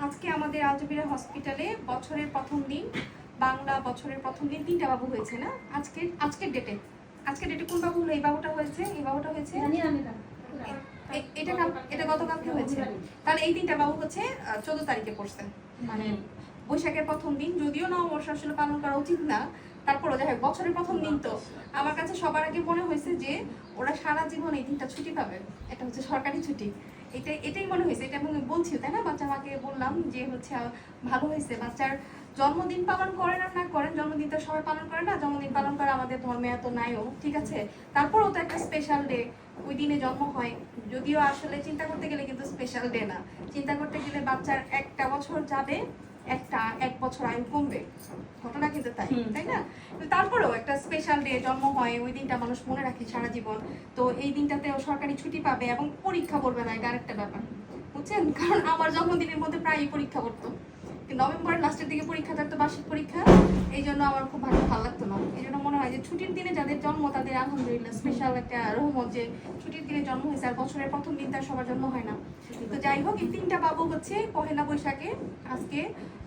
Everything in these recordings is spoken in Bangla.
আজকে আমাদের আলজাবিরা হসপিটালে বছরের প্রথম দিন, বাংলা বছরের প্রথম দিন 3টা বাবু হয়েছে না আজকের ডেটে। আজকের ডেটে কোন বাবু হলো? এই বাবুটা হয়েছে, এই বাবুটা হয়েছে, এটা গতকালকে হয়েছে। তাহলে এই 3টা বাবু হচ্ছে 14 তারিখে পড়ছে, মানে বৈশাখের প্রথম দিন। যদিও নববর্ষ আসলে পালন করা উচিত না, তারপরও যাই হোক বছরের প্রথম দিন তো আমার কাছে সবার আগে মনে হয়েছে যে ওরা সারা জীবন এই দিনটা ছুটি পাবে, এটা হচ্ছে সরকারি ছুটি। এটাই মনে হয়েছে, এটা এবং বলছি তাই না, বাচ্চা মাকে বললাম যে হচ্ছে ভালো হয়েছে। বাচ্চার জন্মদিন পালন করেন আর না করেন, জন্মদিন তো সবাই পালন করে না, জন্মদিন পালন করে আমাদের ধর্মে এত নাইও, ঠিক আছে, তারপরেও তো একটা স্পেশাল ডে, ওই দিনে জন্ম হয়। যদিও আসলে চিন্তা করতে গেলে কিন্তু স্পেশাল ডে না, চিন্তা করতে গেলে বাচ্চার একটা বছর যাবে, এক বছর আয়ু কমবে, ঘটনা কিন্তু তাই, তাই না? তারপরেও একটা স্পেশাল ডে, জন্ম হয় ওই দিনটা মানুষ মনে রাখে সারা জীবন। তো এই দিনটাতেও সরকারি ছুটি পাবে এবং পরীক্ষা করবে না, এটা আরেকটা ব্যাপার, বুঝছেন? কারণ আমার জন্মদিনের মধ্যে প্রায়ই পরীক্ষা করতো, নভেম্বরের লাস্টের দিকে পরীক্ষা থাকতো, বার্ষিক পরীক্ষা। এই জন্য আমার খুব ভালো লাগতো না। এই জন্য মনে হয় যে ছুটির দিনে যাদের জন্ম তাদের আলহামদুলিল্লাহ স্পেশাল একটা রহমত যে ছুটির দিনে জন্ম হয়েছে, আর বছরের প্রথম দিন তার সবার জন্ম হয় না। তো যাই হোক, এই 3টা বাবু হচ্ছে পহেলা বৈশাখে, আজকে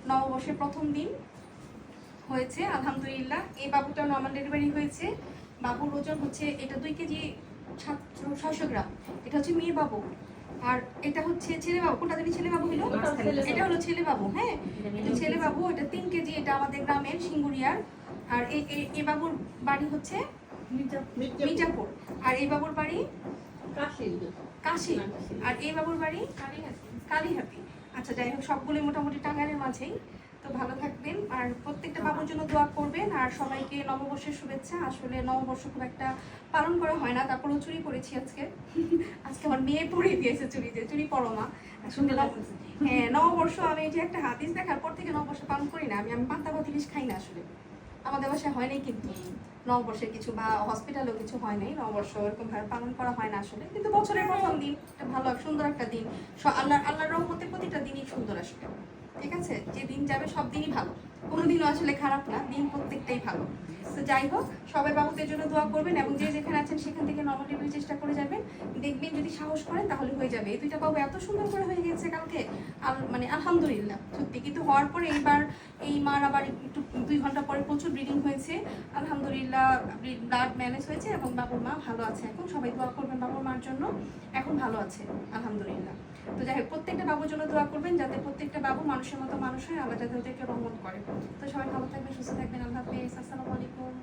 নববর্ষের প্রথম দিন হয়েছে আলহামদুলিল্লাহ। এই বাবুটা নর্মাল ডেলিভারি হয়েছে। বাবুর ওজন হচ্ছে, এটা 2 কেজি 600 গ্রাম। এটা হচ্ছে মেয়ে বাবু, আর এটা হচ্ছে ছেলে বাবু। কোনটা জানি ছেলে বাবু হলো? এটা হলো ছেলে বাবু, হ্যাঁ এটা ছেলে বাবু। এটা 3 কেজি, এটা আমাদের গ্রামের সিঙ্গুরিয়ার। আর এই বাবুর বাড়ি হচ্ছে মির্জাপুর, আর এই বাবুর বাড়ি কাশি, আর এই বাবুর বাড়ি কালীহাতি। আচ্ছা যাই হোক, সবগুলোই মোটামুটি টাঙ্গাইলের মাঝেই। তো ভালো থাকবেন, আর প্রত্যেকটা বাবুর জন্য দোয়া করবেন, আর সবাইকে নববর্ষের শুভেচ্ছা। আসলে নববর্ষ খুব একটা পালন করা হয় না, তারপরেও চুরি করেছি আজকে। আজকে আমার মেয়ে পড়িয়ে দিয়েছে চুরি পড়ো মা। আসলে হ্যাঁ, নববর্ষ আমি এই যে একটা হাদিস দেখার পর থেকে নববর্ষ পালন করি না। আমি পান্তা ভাত ইলিশ খাই না আসলে, আমাদের বাসায় হয় নাই কিন্তু নববর্ষের কিছু, বা হসপিটালেও কিছু হয় নাই নববর্ষ এরকম ভাবে পালন করা হয় না আসলে। কিন্তু বছরের প্রথম দিন একটা ভালো সুন্দর একটা দিন, আল্লাহর রহমতের প্রতিটা দিনই সুন্দর আসলে, ঠিক আছে? যে দিন যাবে সব দিনই ভালো, কোনো দিনও আসলে খারাপ না, দিন প্রত্যেকটাই ভালো। তো যাই হোক, সবাই বাবুদের জন্য দোয়া করবেন, এবং যে যেখানে আছেন সেখান থেকে নর্মাল ডেলিভারি চেষ্টা করে যাবেন, দেখবেন যদি সাহস করেন তাহলে হয়ে যাবে। এই 2টা বাবু এত সুন্দর করে হয়ে গেছে কালকে, মানে আলহামদুলিল্লাহ সত্যি। কিন্তু হওয়ার পরে এইবার এই মার আবার একটু 2 ঘন্টা পরে প্রচুর ব্লিডিং হয়েছে, আলহামদুলিল্লাহ ব্লাড ম্যানেজ হয়েছে এবং বাবুর মা ভালো আছে এখন। সবাই দোয়া করবেন বাবুর মার জন্য, এখন ভালো আছে আলহামদুলিল্লাহ। তো যাই হোক, প্রত্যেকটা বাবুর জন্য দোয়া করবেন যাতে প্রত্যেকটা বাবু মানুষের মতো মানুষ হয়, আল্লাহ যাতে ওদেরকে রহমত করে। তো সবাই ভালো থাকবেন, সুস্থ থাকবেন, আল্লাহ হাফেজ, আসসালামু আলাইকুম।